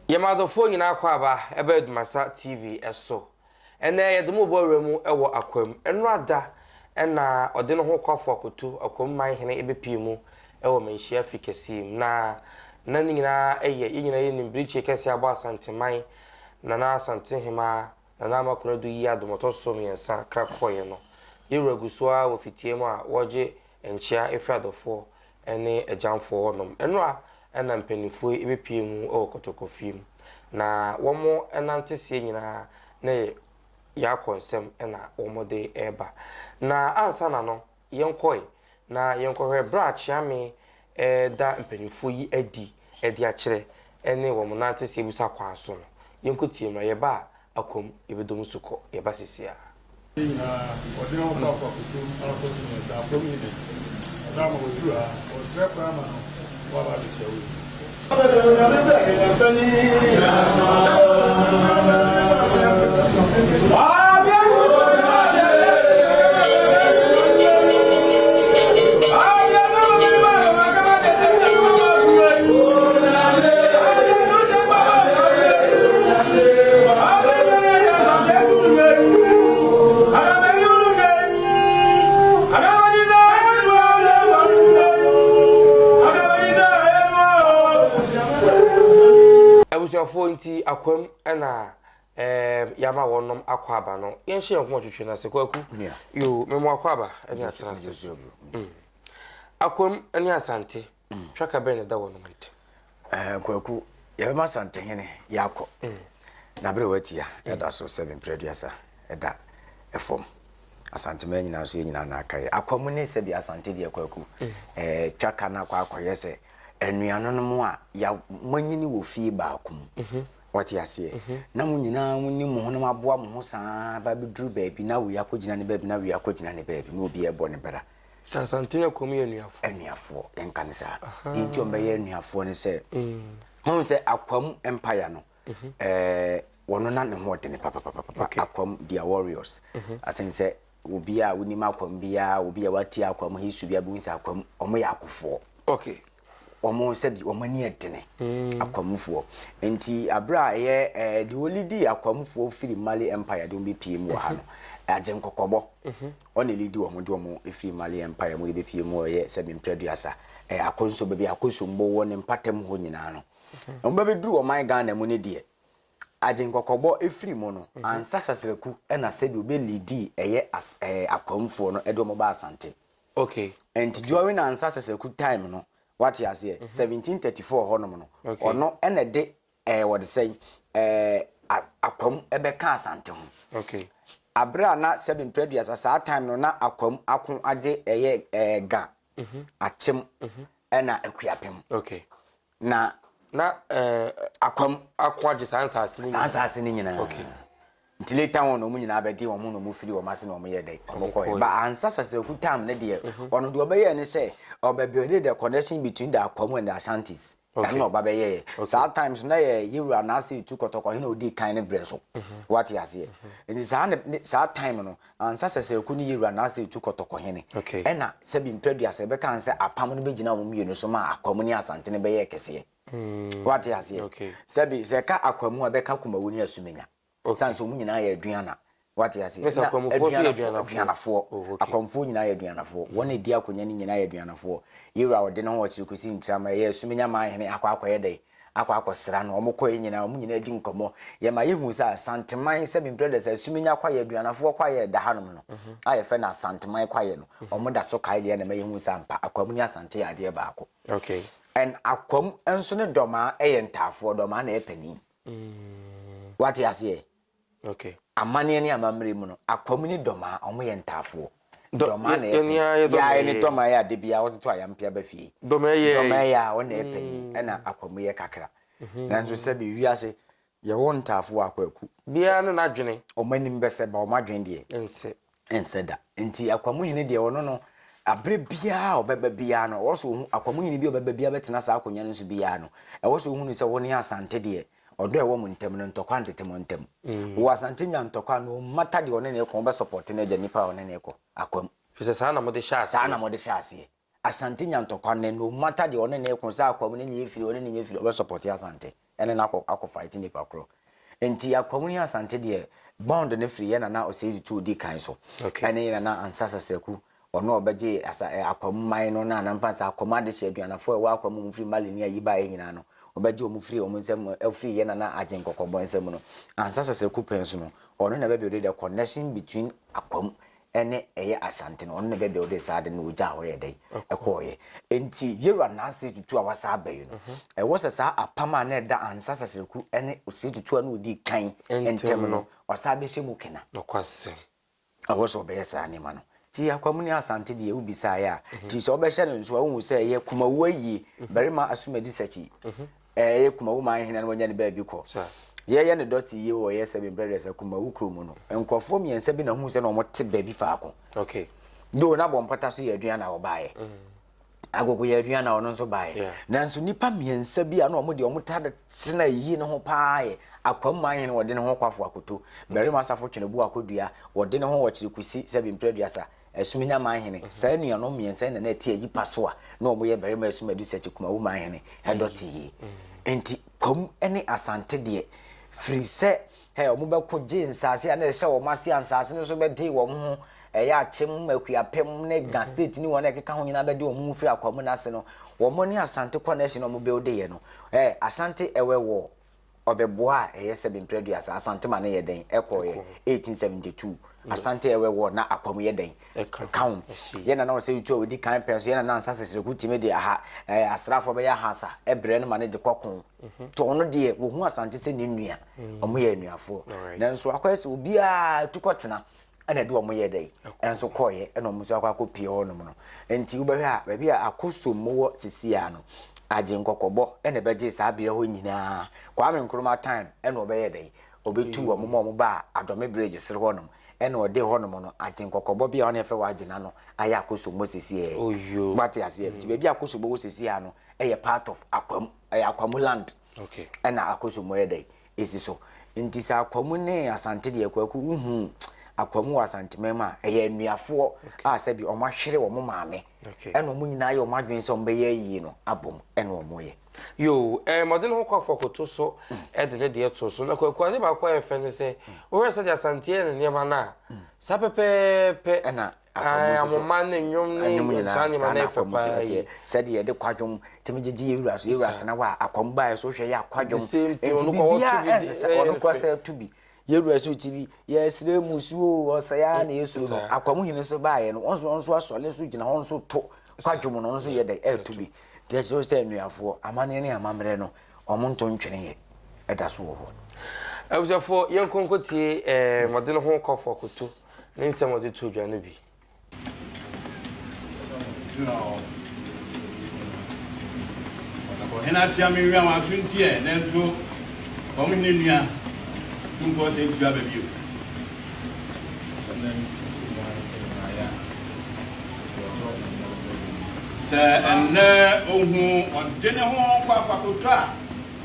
Yamadofo nyina kwaba ebe ADUMASA TV eso. Ene yedomo boremu ewo akwam. Enrada ena ode no ho kwafo akoto Akwamuhene ebepiemu ewo manhia fikesim na nyina eye nyina ye nimbriche kese abo Asantehene na Asantehemaa'S na makonodu yi adomoto so miensa krakoye no. Yewragusoa wo fitiemu a woje enchia efradofo ene ejamfo honom. Enra ena mpanifo ebepiemu o kotokofim na womo enantesie nyina na ya konsem ena womode eba na ansa na no yenkoi na yenkohwe branch ame da mpanifo yi edi akire ene womo nantesie busa kwaso no yenkotie mra yeba akom ebedom suko yeba sisia odin ho ka fa kutu alakosu ne sa promine da mo dura o sre pa ma wa ba de chewu Abusuafo nti akwam ena yama wonom akwaba no yenhye yanko twetwe na sekwaku yo memo akwaba eni asante akwam eni asante twaka ben da wonom nte kwaku yema Asantehene yako na bre watia eda so 7 producer eda efom Asantehene nyina so nyina na akai Akwamuhene se bi Asante de kwaku twaka na kwa yese enuano no mu a ya manyini wo fie baakum wati ase na mu nyina woni mu hono maboa mu ho saa ba beduru baabi na wo yakogina ne baabi na wo yakogina ne baabi na obi ebo ne bera Asantehene komi enuafo enkanisa dinti ombe ye enuafo ne se won se Akwam empire no wono na ne ho de ne papa Akwam dia warriors atin se obi a woni Akwam bia obi a wati Akwam hisu bia bu nsa Akwam omo yakofo okay omo sebi omani edene Akwamufuo enti abra ye the only di Akwamufuo firi Mali empire don be PM wo ha no agen kokobo on elidi omo de omo firi Mali empire mo be PM wo ye sebi mpreduasa akonso be akonso mbo wo ne mpatem ho nyina no omba be duru oman Ghana mu ne die agen kokobo firi mo no ansa sasreku na sebi obe lidi eye Akwamufuo no edo mo ba Asante okay enti during ansa sasreku time no what you say 1734 honom no ono ene de what say Akwam ebeka Asante ho okay abra na 7 previous asa time no na Akwam akon age eye ga achem ena akuapem okay na Akwam akon age sansa ni nyina okay nti later on no mu nyina abedi wo mu no mu firi wo mase no mu ye dai omokọ ba ansa sasere ku time ne de ono de obaye ne say obabe the connection between the Akwamu and the Asantes and no obaye so times na ye yiru na say tu kotoko he no di kan ne breso what you say and sa time no ansa sasere ku ni yiru na say tu kotoko he ne e na se bi mpreduase be kan say apam no be gina wo mu so ma Akwamu ni Asante ne be ye kese what you say se bi se ka Akwamu abeka kumawu ni asumenya sanso mu nyina ya aduana wate ase aduanafo Akwamfo nyina ya aduanafo wona edi akonya ni nyina ya aduanafo yewura wode no ho chiri kusi ntrama ye sumenya ma hene akwakoye dai akwakosra no omokoye nyina omu nyina edi nkomo ye ma yehu sa Asantehene se bi brothers sumenya kwaye aduanafo kwaye da hanom no aye fe na Asantehene kwaye no omo da so kaile na ma yehu sa mpa Akwamu ni Asante ya de baako okay and Akwam enso ne doma ntafo doma na epani wate ase okay amane ni amamre mu no Akwamu ni doma omo ye ntafo doma na ya ni doma ya de bia wototo ayampia ba fie doma ya wona epani na Akwamu ye kakra nanso se bi wiase ye won ntafo akwaku bia na nadwene omanim be se ba omadwen de ense da enti Akwamuhene de wono no abre bia obeba bia no woso Akwamuhene bi obeba bia betena sa akonya no so bia no e woso hunu se woni Asante de odo ewo mu ntem no ntokwa ntetemo ntem wo Asante nya ntokwa no mata de one ne ko be support ne nipa one ne ko Akwam fise sa na mo de Asante nya ntokwa ne no mata de one ne ko sa Akwam ne ye firi one ne ye firi be support Asante ene na akọ fight nipa kro enti Akwamuhene Asante de bond ne free ye na o say to di kan so ene na ansasa seku ono obeje Akwamuman no na mfansa akomade hye aduanafo e wa Akwamu free mali ni ayi ba ye nyina no obeje omu free omu nsem free ye na agen kokobon nsem no ansasa seku penso no ono na be build the connection between Akwamu ene Asante no ono na be build sade no oja ho ye dai ekoye enti yeru na ase tutu awasa abayi no e wo sa apama na da ansasa seku ene ose tutu na odi kan entem no wasa be hye mu kena no kwasem awoso be yesa ni ma no ti Akwamuhene Asante de ubisa ya ti so be hye no nso awu se ye kumawu ayi berima asumadi sachi ye kumawu man hene no nya ne ba bi ko ye ne doti ye wo ye seven brothers kumawu kromu no enkrofo miensa bi na hu se no mo te ba bi faako okay do na bom pata so ye aduan na wo baaye agogo ye aduan na ono nso baaye nanso nipa miensa bi ana omo de omo tada sina yi ne ho paaye Akwamuman hene wo de ne ho kwafo akoto berima asafo twene bu akodua wo de ne ho wo kire kusi seven brothers Suminya man hene sa nua no miensa na tie yi paso a na omo ye berima asumadi sachi kumawu man hene doti yi enti kom ene Asante de free se he omo be ko je nsase na hye wo mase ansase no so be de wo ho ya chem akuapem ne Gan state ni wona keka ho nyina be de omo free Akwamu na se no wo mo ni Asante connection omo be ode ye no Asante ewe wo obeboa seven previous Asante ma na ye den ekoye 1872 Asante ewe wo na Akwamu ye den count ye na no say you to odi kan penso ye na ansase se ku time de aha asrafo be ya hasa ebre no ma ne de kokon to no de wo hu Asante se ni nua omo ye nuafo na nso akwese obi a tukotena ana de omo ye den enso koye na omo so akopie ho no no enti wo be ha ba bia akoso mo sisi ya no agen kokobo ene beje sa bia ho nyina Kwame Nkrumah time ene obeye den obetu omo ba Adome bridge sere ho no ene ode ho no no agen kokobo bia one fe wa agena no aya akoso mo sisi e bati ase ti bia akoso bo sisi ya no eye part of Akwamu land ena akoso mo ye den esi so nti sa Akwamu ne Asante de kwaku Akwamu Asante mema eye nuafo a se bi omo hwere wo mo maame eno mu nyina ye omo adwen se ombe ye yi no abom eno omo ye yo modern ho kwa fokoto so de ne de to so na kwa ne ba kwa e fe ne se wo se de Asante ne ma na sa pepe ena Akwamu ne nyom ne sani ma na fe pa se de de kwadwom temjeje yewura so yewura tena wa Akwamu ba so hwe ya kwadwom enti bia ense ono kwa se tubi yewura so tibi yesre musuo osaya na yesu no Akwamuhene so baaye no onso asole so gina onso to kwadwom no onso ye de tubi de je se nuafo amane ne amamre no omo nto ntwene ye eda so wo abusafo yenkonkotie model ho kofo koto ne nsem ode to dwa no bi hena tia me nwa asuntie ne nto Akwamuhene nua tumbo se ntua ba bio se enne ohu odene ho kwa fakoto a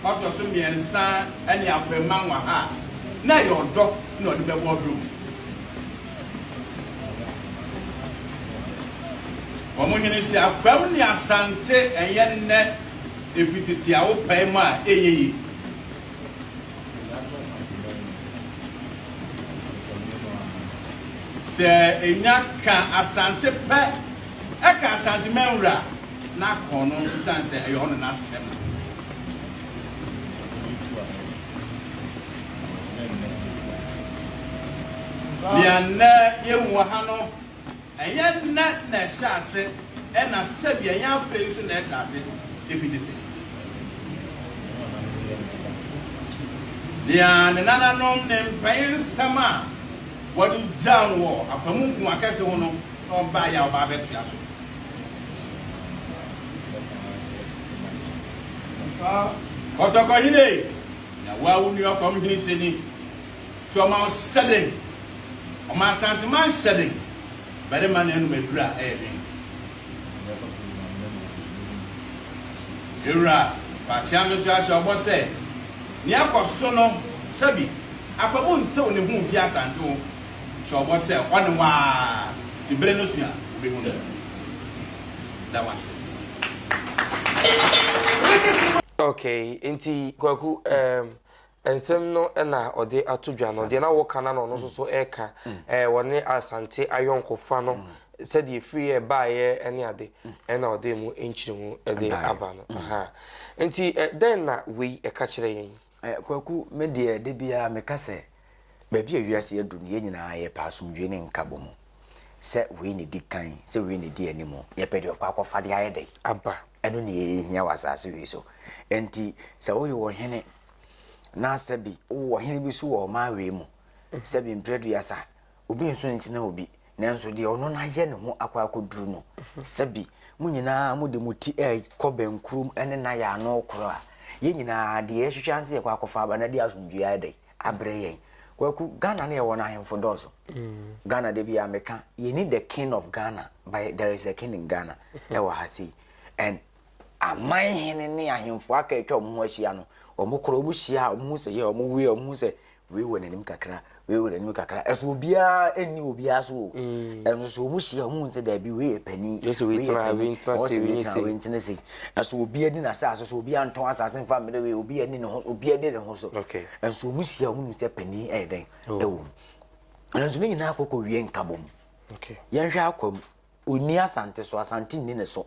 otoso miensa ene apema nwa ha na yodo na ode be bodum Akwamuhene se Akwamuhene Asante enye epititi a wo pema eyeyi se enyaka Asante pe eka Asante menwura na kono nso sanse eyo no na sem bianna yewu ha no enye na shase ena sebi enye afre nso na shase epitete dia ne nananom ne mpayin sama wadu jan wo Akwamu ku akase ho no oba ya oba betu aso Akwamuhene na wa wuni Akwamuhene seni so ma sele o ma Asante man sele bare man enu medura Era pa tiame so aso obo se ni akoso no sabi Akwamu nte oni hu bi Asante ho so obo se oni wa tibre no sua be hu that was Okay, inti kwaku ensem no na ode atodwa no de na wo kana no so so eka woni asante ayonkofa no said the free e baaye ene ade na ode mu enchiri mu ede aba no aha inti den na we e ka kire yen kwaku me de bia me ka se ba bia wiase adu ne nyina ye paasomdwe ne nkabo mu se we ne dikan se we ne di animo ye pede kwakofa de ayede aba eno ne hia wasase we so enti se wo yo hene na sabi wo hene bi so wo ma we mu sabi mpredu yasa obi nso nti na obi nanso de ono na ye ne ho akwakoduru no sabi mu nyina mu de muti kobenkrum ene na ya no kro a ye nyina de ye hwehwanse ye kwakofa aba na de asomdwe ayede abre yen kwaku Ghana na ye wona ahemfo dozo Ghana de bia meka you need the king of Ghana but there is a king in Ghana ewa hasi and amai hene ne ahemfo aka etwa omo ahia no omo kro omo hia omo se ye omo we omo se we wonanim kakra we wonanim kakra eso obia eni obia so enso so omo hia omo se da bi we pani we try se eso obia di na sa so obia nton asase fa me we obia ni ne ho obia de ne ho so enso omo hia omo se pani den ewo enso ni nyina akoko wie nkabom yen hwa akwam oni asante so asante ni ne so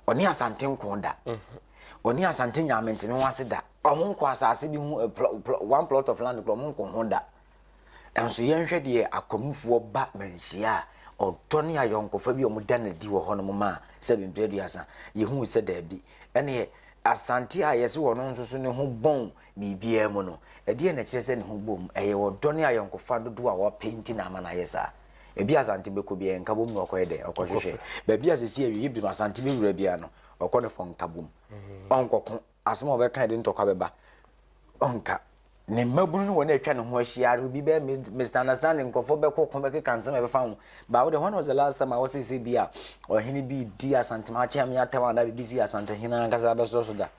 oni asante nkonda oni asante nyamente ne wase da omo nko asase bi hu one plot of land omo nko honda enso yenhwe de akomufo ba manhia odone ayonkofa bi omo da na di wo hono ma se bi mpredu asa ye hu se da bi ene asante a yesi wo no nso so ne ho bon bibia mu no ede na kire se ne ho bom eye odone ayonkofa dodo a wo painti na ama na yesa ebi asante beko bia nkabom no okoyede okohwehwe ba bia sesi awie bi asante bi wura bia no okone fon nkabom onkoko asema obeka de ntokwa beba onka ne mabunu no wona atwa ne ho ahia bi be misunderstanding nkofo beko ko beke kansem be fa ba wo de when was the last time I was say bia ohini bi di asante ma cha me atawa da bi si Asantehene ankasa be so so da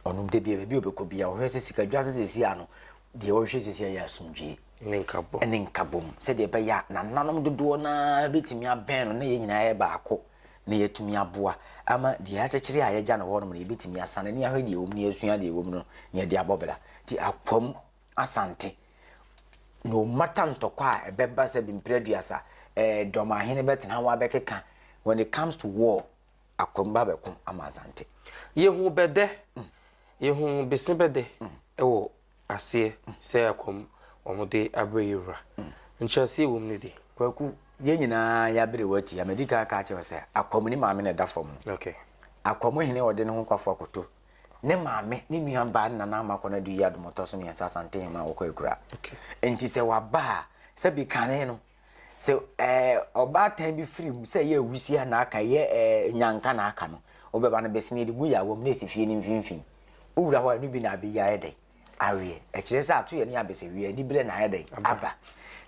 onum de bia bi obeko bia wo hwese sika dwase sesi ano de wo hwese sesi ya asumdwe Ninkabom said the baya na nanom dodo na betimi aben no na ye nyina ye baako na yetumi aboa ama de ya chekire a ye gya no wono na betimi asane ne ahwede omni asua de wom no ne de abobela ti apom asante no matter ntokwa ebeba se bimpreduasa domahene betena wa bekeka when it comes to war akomba bekom ama Asante yehu bede yehu besebede ewo ase se akom omude abreyura nchasi wom ne di kwaku ye nyina ya bere wati ya medical ka che se akom ni maame na da fom Akwamuhene ode ne ho kwafo akoto ne maame ne nuan ba na na amakona du ya domoto so ne Asantehema okwa ekura enti se waba se bi kane no se oba tan bi free se ye awusia na aka ye nyanka na aka no obeba na besini de gu ya wom na esifie ni mfimfin owura ho anu bi na abi ya ede awie ekire se ato ye ne abese wie ni bire na ede aba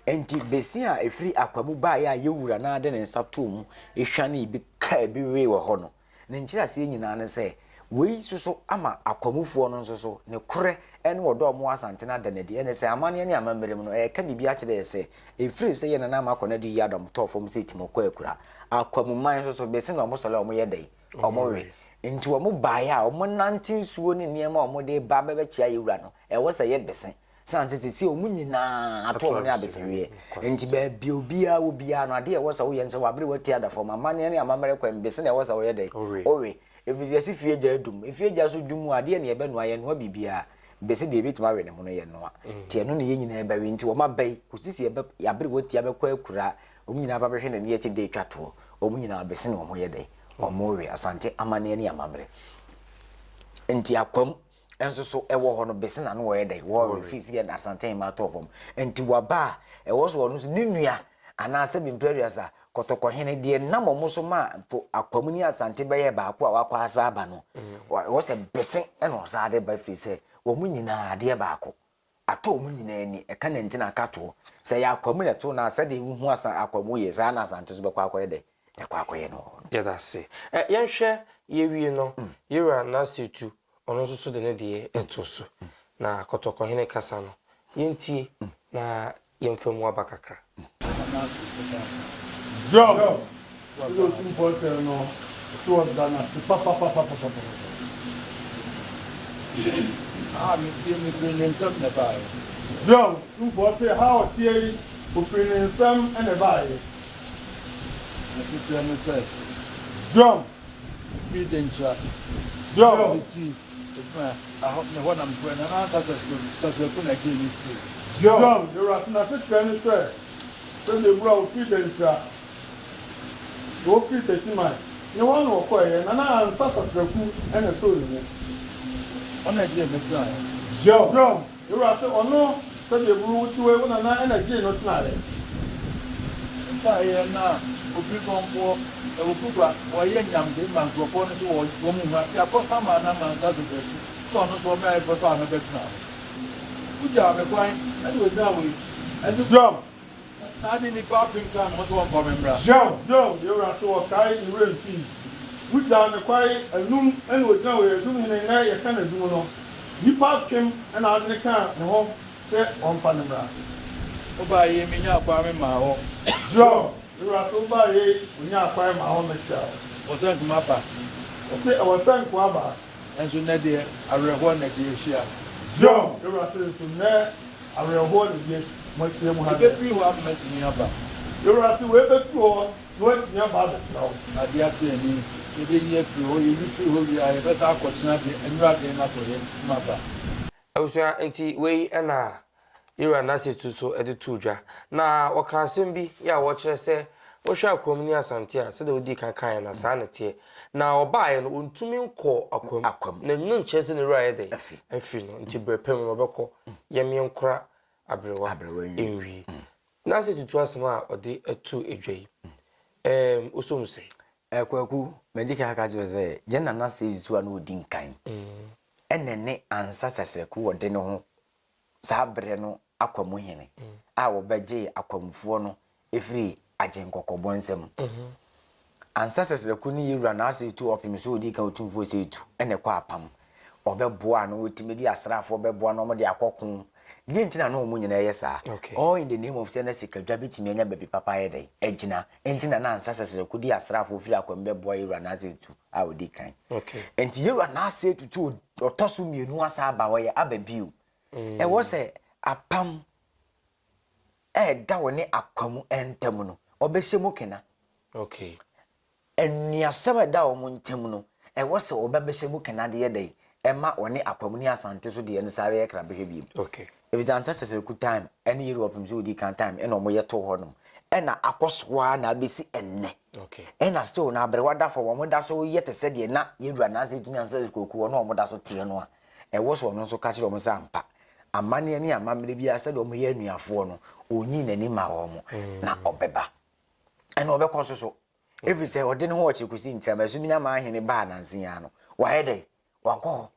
enti besi a efri akwamu ba ya ye wura na ade ne nsa to mu ehwa na ibi ka bi we wo ho no ne nkyira se nyina ne se wei suso ama akwamufo no nso ne kore ene wodo mo Asante na da ne de ene se amane ne amammerem no ka bibia kire se efri se ye na na makona de yadom tofom se timokwa akura akwamuman nso besi na omosole omo ye dai omo we enti omo ba ya omo nantin suo ne niema omo de ba bebe chia ye wura no wo se ye besi sanse se omu nyina ato ne abese wie enti ba bi obia obia no ade wo se wo ye nse wa bere wati ada fo amane ne amammere kwa besi na wo se wo ye dai owe efisi si fie gya dum efie gya so dum ade ne ebe no aye no bibia besi de bitima we ne mo no ye no a tie no ne ye nyina ebe we nti wo mabai kusisi ebe ya bere wati abekwa akura omu nyina ba behwe ne ye chi de twato omu nyina besi ne omo ye dai omo we Asante amane ne amammere enti akwam enso so ewo ho no besi na no wo ye dai wo refuse get Asantehema atofom enti waba ewo so no so ninua ana se bimperiasa Kotokohene de namomo so ma akwamu ni Asante beye baako a wakwa asa aba no wo se besi e no sa de ba free se wo mu nyina de baako ato mu nyina ni e ka nenti na akato se ya akwamu ne to na se de hu asa akwamu ye sa na Asante so bekwa akwa de e kwa akwa ye no ya da se yenhwe ye wie no yera na setu ono so de ne de etoso na Kotokohene kasa no yentie na yemfamu abakakra Zo, no, so Ghana, papa. me feeling something about it. So, you both say how Thierry who feeling some and a buy. I feel myself. So, Feeding trap. so, I hope no one I'm going to answer such a good again is still. so, there are some such sir. When the bro feeding trap. Go feed the man. No one will call you, and I am such a cool and a soul. On a day of time. So, you are so or no, so the rule to a woman and a gin not tonight. I now will be gone for a Wukuba or young microphone or woman. I got some man and that's it. Don't know what my perform a bit now. Good job, a quite, and with that way. And So, I didn't popping time was one for me, brother. so, you are so kind in real fee. Which are the quiet and noon and with no way doing in a night a kind of do. You park him and out in the car and home set on Panama. Oh, by him in your apartment, my home. So, you are so by when you acquire my own myself. Or thank my papa. I say I was saying Quaba. And so, Nadia, I read one at the issue. So, you are saying to there, I will hold this much same I get free what met me about. You are saying way before, what's your father's now? I dear training. If you hear through, you feel you are best out and rather enough for him, mother. I was anti way and you are not to so at the tuja. Now, what can sim be? Ya watch us say, what shall Akwamuhene Asante, said the Udika kind of sanity. Now, buy and untuming call Akwam, no chance in the riot day, and feel until Brepem Roboko, Yamian cra, Abrewa, in we. Nancy to trust ma or the 2 a j. Usum say. Kwaku medical kajo say jena na say zu anu odin kan enene ansa saseku wode no ho sabre no Akwamuhene a wo beje akwamfuo no efiri agenkokobon nsem ansa saseku ni yura na say tu opim so odi kan otumfuo say tu ene kwa apam obeboa no otimedi asrafo obeboa no mo de akokun di ntina no mu nyina yesa all in the name of senesi kadwa bitimi anya baby papa yede ejina ntina na ansasesere kudi asrafo ofiri akwambe boy yura na azetu a odi kan enti yura na asetu tu otoso mienu asa aba woye ababiu e wo se apam da woni akwamu entamu no obehye kena eniasema da wo mu ntemu no e wo se obebehye kena de yede ema woni Akwamuhene Asante so de ene sawe ekra behwe bi if it's ancestors good time any Europe so di kan time and omo yeto honum ena akoswa na besi enne ena still na abrewada for omo da so yete se de na yedura na se tuni ancestors koku no omo da so tie no a e wo so no so ka kire omo sampa amane ne amamre bia se de omo ye anuafo no onyi nani ma omo na obeba ena obekọ so if you say ode ne ho ochikusi ntiama so minya ma ahene ba na nsia no wa hede wakọ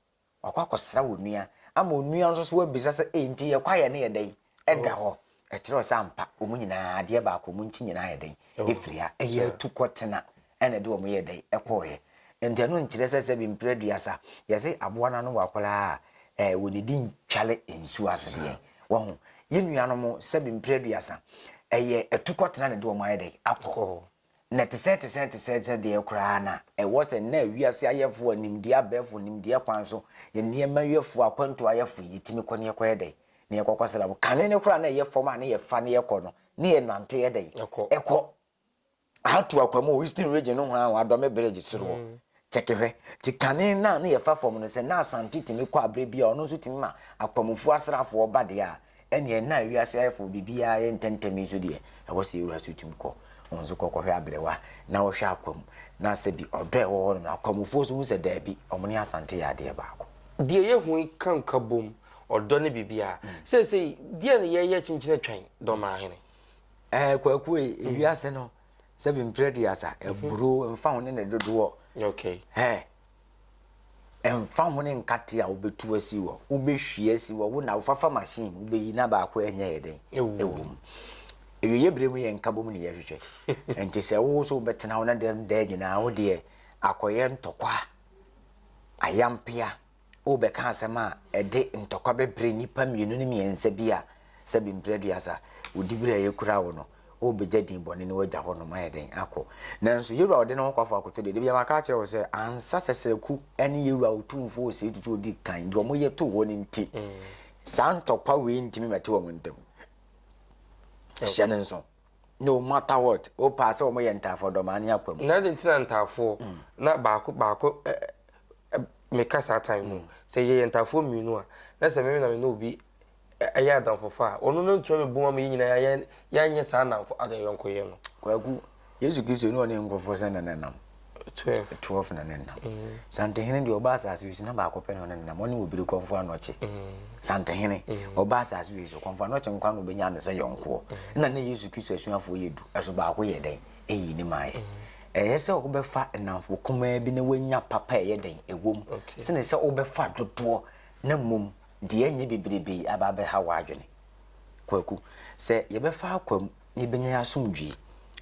akosra wonua ama onua nso so wabisa se enti ye kwaye ne yedai eda ho e kire sampa omunyina ade ba ko munchi nyina yedai efria eye tukotena ene de omo yedai ekoye enti anu nkire se bi mpreduasa yese aboana no wakola wonidi ntwale ensu asede wo yenua no mo se bi mpreduasa eye etukotena ne de omo yedai akọ na tese de ekura na e wose na wiase ayefo animdi abefo nimdi akwanso ye niema yefo akwanto ayefo yitimi kone yekoyede ne yekokosela kane ne kura na yefo ma ne yefa ne yeko no ne ye nante yede eko hatu Akwamu Eastern region no ha adome village soro chekehwe ti kane na ne yefa fom no se na Asante timi kwa abre bia ono so timi ma Akwamufu asrafo obade a ene na wiase ayefo bibia ye ntentemi so de e wose yura so timi ko onzo kokofia abrewa na wo hwa Akwam na sebi odo e wo no Akwamufo so hu se da bi Omone Asante ya de baako de ye hu kan kabom odo ne bibia se de ne ye chinchine twan do ma hene kwaku wiase no sebi mprediasa eburo mfa ho ne dodo emfa ho ne nkate a obetu asi wo obehwie asi wo na ufafa machine obeyi na baako enye yeden ewum ewie bremu ye nkabom ne yehwehwe enti se wo so betena wo na dem da nyina wo de akoye ntokwa ayampia wo beka asema ede ntokwa bebre nipa mienu ne miensa bia se bi mpreduasa odibira ye kura wo no obeja din bone ne waja ho no ma yeden akọ nanso yewura ode ne ho kwafo akoto de bia maka kire wo se ansa seseleku ene yewura otumfo o se tutu odi kan do mo yeto wo ne nti santokwa we ntimi mete wo ntem shanenso no matter what o pass o mo ye ntafo do ma ne akwam na de ntina ntafo na baako me kasa time no say ye ntafo mienu a na se me na me no bi aya dan fofa onu no ntwa me buma me nyina ya nye sa na ada yonko ye no kwagu Yesu Kristo no ne ngofo se na nenam 12 na nenam Asantehene de oba asase wi na ba akopɛ no nenam oni obiri konfo anoche Asantehene oba asase wi so konfo anoche nkwa no benya ne se yonko na ne Yesu Kristo asuafo yedu eso ba akọ ye den eyi ni maaye se obefa enamfo kuma bi ne wanya papa ye den ewom se ne se obefa dodo na mum de anye bebrebe ababe ha wadwene kwaku se ye befa akwam ye benya asomdwie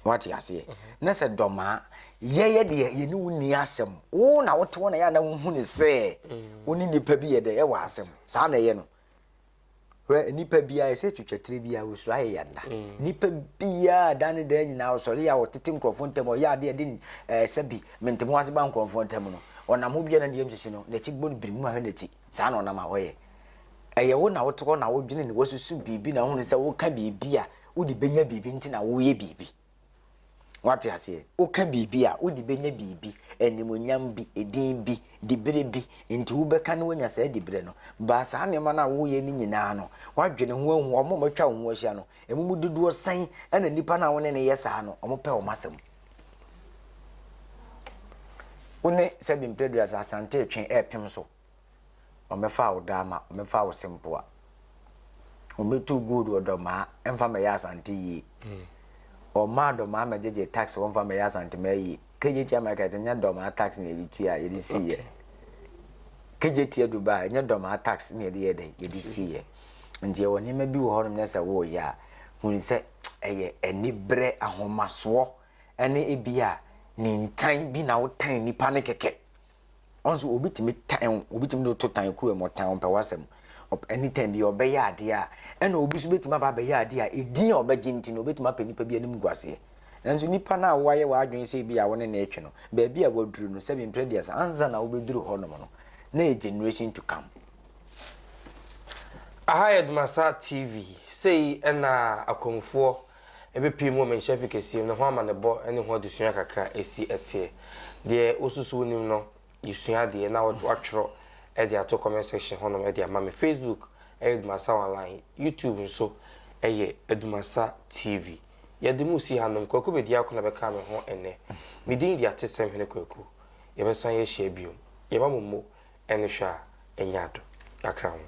wati ase na se doma ye de ye ni wuni asem wo na wote wona ya na hu ne se oni nipa bi ye de ye wa asem sa na ye no we nipa bi ya se twetwetire bi ya wosu aye yanda nipa bi ya dan de nyina osori ya wotete nkrofo ntem o ya de de sebi mentemo ase ba nkrofo ntem no ona mo bia na de yemhye no na chi gbonu birimu a na ti sa na ona ma hoye eye wo na wote na wo dwene ne wasusu bibi na hu ne se wo ka bibi a wo di benya bibi nti na wo ye bibi wati ase oka bibi a odi benya bibi enimonyam bi edin bi dibere bi nti wo beka ne wanya sa dibere no ba sa ne ma na wo ye ni nyina no wadwene ho ahu omo matwa ho ahia no emumu duduo san ana nipa na wo ne ne yesa no omo pe o masem one sebi mpredua sa asante twen epem so omefa wo dama omefa wo simpoa ometu good odoma emfa me ya asante yi o ma do ma mejeje tax won fa me ya Asantehene KJT market nya do ma tax na editu ya yedi siye KJT Dubai nya do ma tax na yedi yede yedi siye nti e woni ma bi wo honom na se wo ya huni se eye enibre ahomaso ene ebia ni ntan bi na wo tan nipa ne keke onso obitimi tan obitimi do to tan kru e mo tan on pe wasem anytime bi obeya ade a ena obi so betima ba beya ade a edin obeji nti no betima pa nipa bi anim guase nanso nipa na waye wa adwen se bi a woni na etwe no ba bi a waduru no 7 previous anza na obeduru ho no no na a generation to come ADUMASA TV say ena akomfo ebepi mu men chef kesi no ho ama ne bo ene ho adusua kakra esi ete de osusu nim no yisua de na watwro e de ato comment section hono e de ama me Facebook ADUMASA online YouTube nso eye ADUMASA TV ye de musi hanom kwaku be dia ko na be ka me ho ene me din dia tesem hene kwaku ye be san ye hia biom ye ba mommo ene hwa enyado akra ho